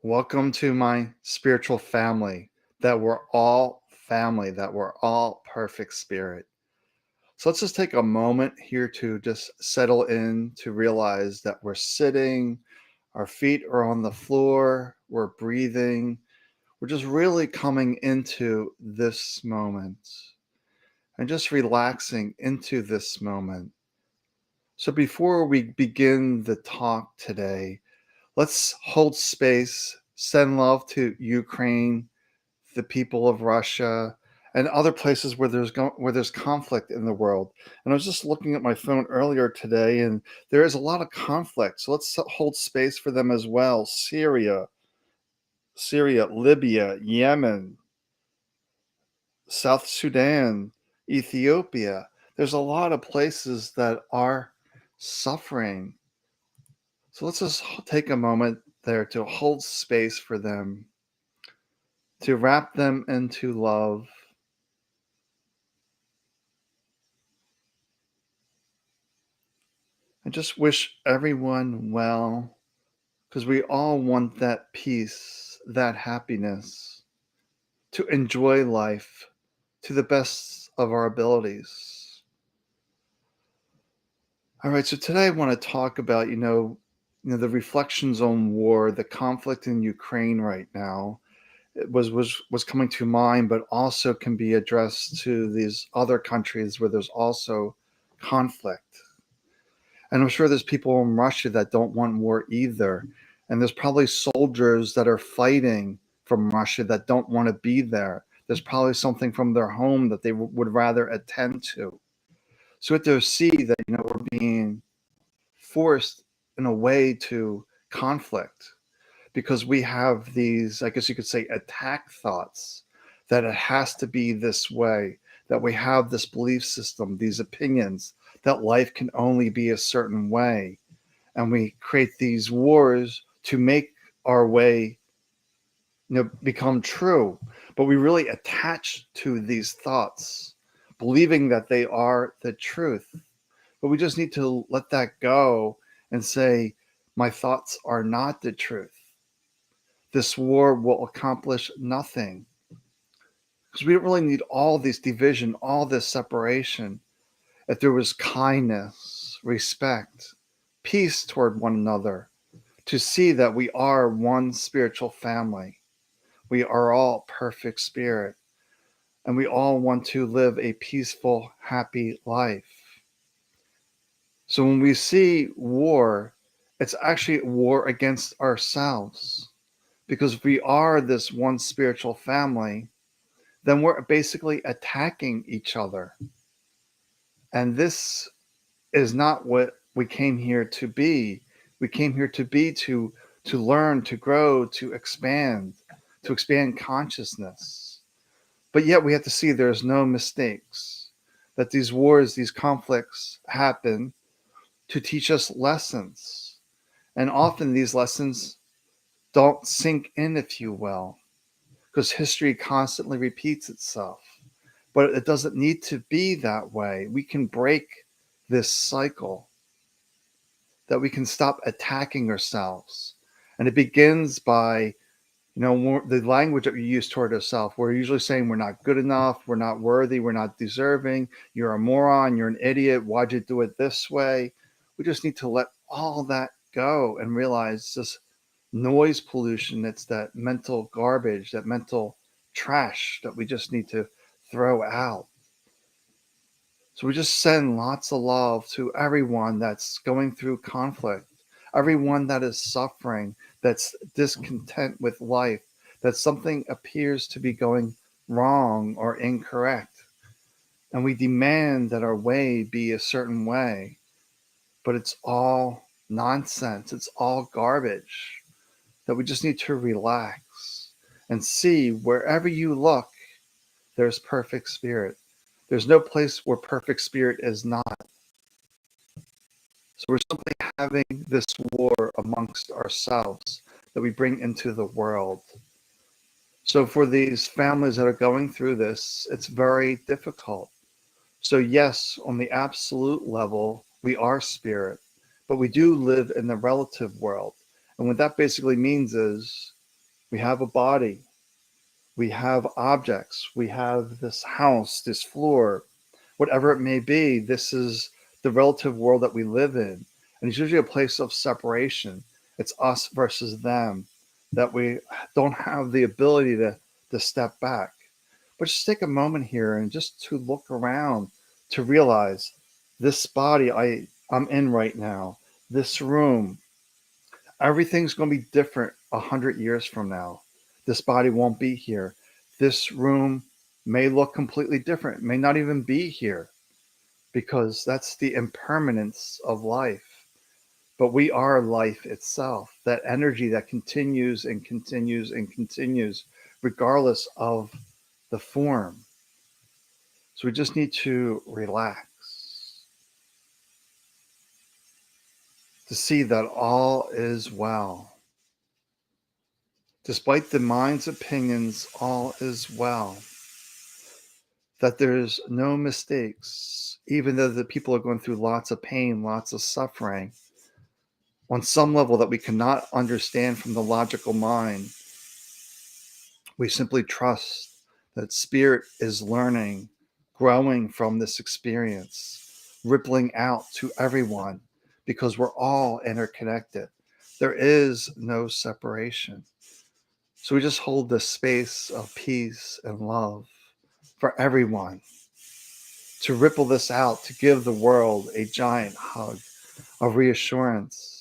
Welcome to my spiritual family, that we're all perfect spirit. So let's just take a moment here to just settle in to realize that we're sitting, our feet are on the floor, we're breathing, we're just really coming into this moment and just relaxing into this moment. So before we begin the talk today, let's hold space, send love to Ukraine, the people of Russia, and other places where there's conflict in the world. And I was just looking at my phone earlier today, and there is a lot of conflict. So let's hold space for them as well. Syria, Libya, Yemen, South Sudan, Ethiopia. There's a lot of places that are suffering. So let's just take a moment there to hold space for them, to wrap them into love. I just wish everyone well because we all want that peace, that happiness, to enjoy life to the best of our abilities. All right, so today I want to talk about, the reflections on war, the conflict in Ukraine right now. It was coming to mind, but also can be addressed to these other countries where there's also conflict. And I'm sure there's people in Russia that don't want war either. And there's probably soldiers that are fighting from Russia that don't want to be there. There's probably something from their home that they would rather attend to. So we have to see that, we're being forced in a way to conflict because we have these, I guess you could say, attack thoughts that it has to be this way, that we have this belief system, these opinions, that life can only be a certain way. And we create these wars to make our way, become true. But we really attach to these thoughts, believing that they are the truth. But we just need to let that go and say, my thoughts are not the truth. This war will accomplish nothing. Because we don't really need all this division, all this separation. If there was kindness, respect, peace toward one another, to see that we are one spiritual family. We are all perfect spirit, and we all want to live a peaceful, happy life. So when we see war, it's actually war against ourselves. Because if we are this one spiritual family, then we're basically attacking each other. And this is not what we came here to be. We came here to be to learn, to grow, to expand consciousness. But yet we have to see there's no mistakes. That these wars, these conflicts happen to teach us lessons. And often these lessons don't sink in, if you will, because history constantly repeats itself. But it doesn't need to be that way. We can break this cycle, that we can stop attacking ourselves. And it begins by, the language that we use toward ourselves. We're usually saying we're not good enough, we're not worthy, we're not deserving, you're a moron, you're an idiot, why'd you do it this way? We just need to let all that go and realize this noise pollution, it's that mental garbage, that mental trash that we just need to throw out. So we just send lots of love to everyone that's going through conflict, everyone that is suffering, that's discontent with life, that something appears to be going wrong or incorrect. And we demand that our way be a certain way, but it's all nonsense, it's all garbage, that we just need to relax and see wherever you look, there's perfect spirit. There's no place where perfect spirit is not. So we're simply having this war amongst ourselves that we bring into the world. So for these families that are going through this, it's very difficult. So yes, on the absolute level, we are spirit, but we do live in the relative world. And what that basically means is We have a body. We have objects. We have this house, this floor, whatever it may be. This is the relative world that we live in. And it's usually a place of separation. It's us versus them, that we don't have the ability to step back. But just take a moment here and just to look around, to realize this body I'm in right now, this room, everything's going to be different 100 years from now. This body won't be here. This room may look completely different, may not even be here, because that's the impermanence of life. But we are life itself, that energy that continues and continues and continues, regardless of the form. So we just need to relax, to see that all is well. Despite the mind's opinions, all is well. That there's no mistakes, even though the people are going through lots of pain, lots of suffering. On some level that we cannot understand from the logical mind, we simply trust that spirit is learning, growing from this experience, rippling out to everyone, because we're all interconnected. There is no separation. So we just hold this space of peace and love for everyone, to ripple this out, to give the world a giant hug of reassurance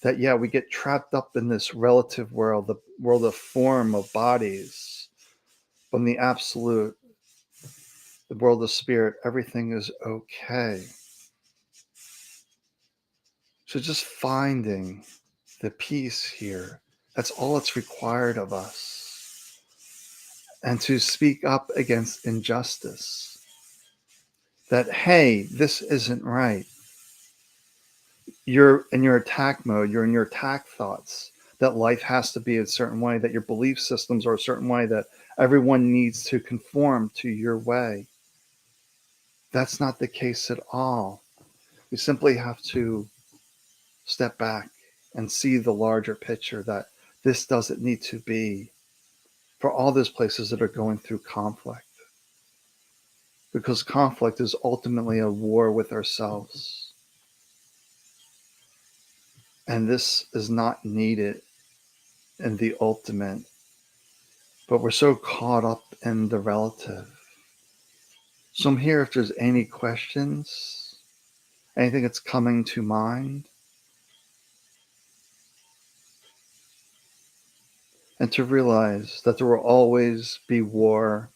that, yeah, we get trapped up in this relative world, the world of form, of bodies. But in the absolute, the world of spirit, everything is okay. So just finding the peace here, that's all that's required of us. And to speak up against injustice. That, hey, this isn't right. You're in your attack mode, you're in your attack thoughts, that life has to be a certain way, that your belief systems are a certain way, that everyone needs to conform to your way. That's not the case at all. We simply have to step back and see the larger picture, that this doesn't need to be for all those places that are going through conflict. Because conflict is ultimately a war with ourselves. And this is not needed in the ultimate, but we're so caught up in the relative. So I'm here if there's any questions, anything that's coming to mind, and to realize that there will always be war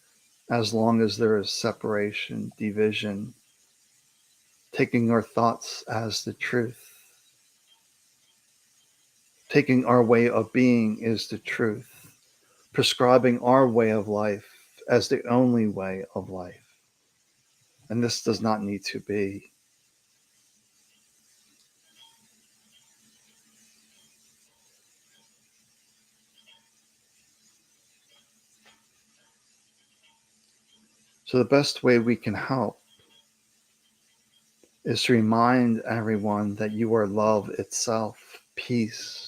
as long as there is separation, division, taking our thoughts as the truth. Taking our way of being is the truth. Prescribing our way of life as the only way of life. And this does not need to be. So the best way we can help is to remind everyone that you are love itself, peace,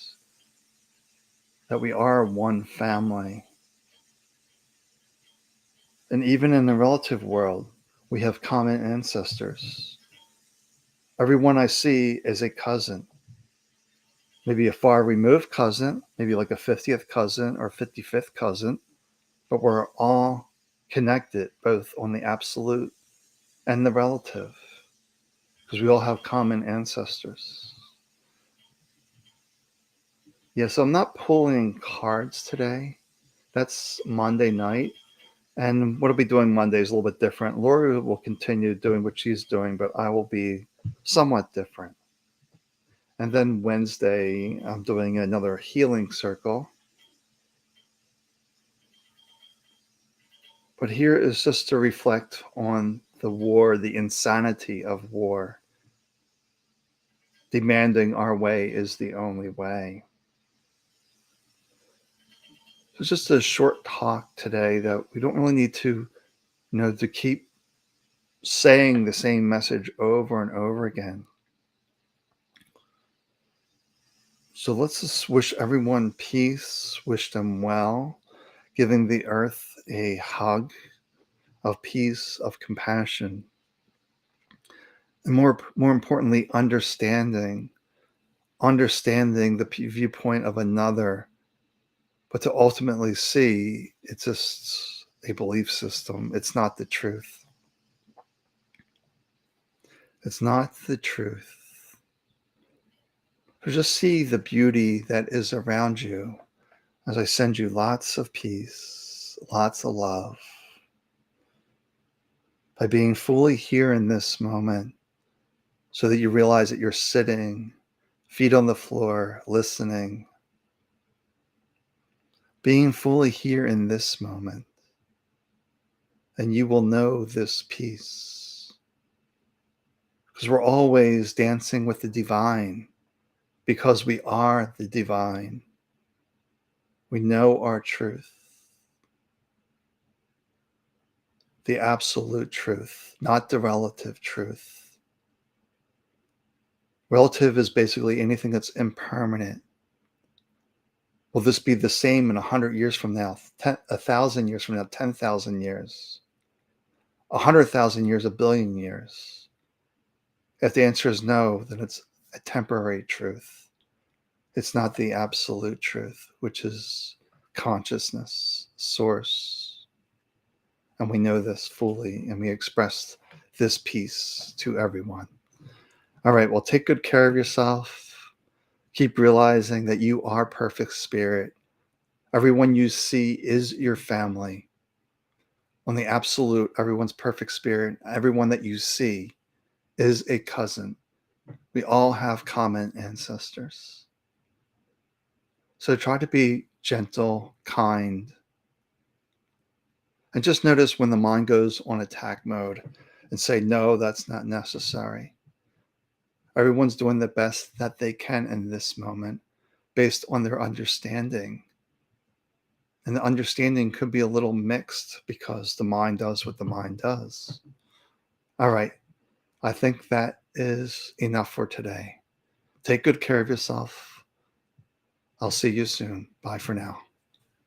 that we are one family. And even in the relative world, we have common ancestors. Everyone I see is a cousin, maybe a far removed cousin, maybe like a 50th cousin or 55th cousin, but we're all connected both on the absolute and the relative, because we all have common ancestors. Yeah, so I'm not pulling cards today. That's Monday night. And what I'll be doing Monday is a little bit different. Lori will continue doing what she's doing, but I will be somewhat different. And then Wednesday, I'm doing another healing circle. But here is just to reflect on the war, the insanity of war. Demanding our way is the only way. So it's just a short talk today that we don't really need to, to keep saying the same message over and over again. So let's just wish everyone peace, wish them well, giving the earth a hug of peace, of compassion, and more importantly, understanding the viewpoint of another, but to ultimately see it's just a belief system. It's not the truth. It's not the truth. So just see the beauty that is around you as I send you lots of peace, lots of love. By being fully here in this moment, so that you realize that you're sitting, feet on the floor, listening, being fully here in this moment, and you will know this peace. Because we're always dancing with the divine, because we are the divine. We know our truth, the absolute truth, not the relative truth. Relative is basically anything that's impermanent. Will this be the same in 100 years from now, 1,000 years from now, 10,000 years, 100,000 years, a billion years? If the answer is no, then it's a temporary truth. It's not the absolute truth, which is consciousness, source. And we know this fully, and we express this peace to everyone. All right, well, take good care of yourself. Keep realizing that you are perfect spirit. Everyone you see is your family. On the absolute, everyone's perfect spirit. Everyone that you see is a cousin. We all have common ancestors. So try to be gentle, kind, and just notice when the mind goes on attack mode and say, no, that's not necessary. Everyone's doing the best that they can in this moment based on their understanding. And the understanding could be a little mixed because the mind does what the mind does. All right. I think that is enough for today. Take good care of yourself. I'll see you soon. Bye for now.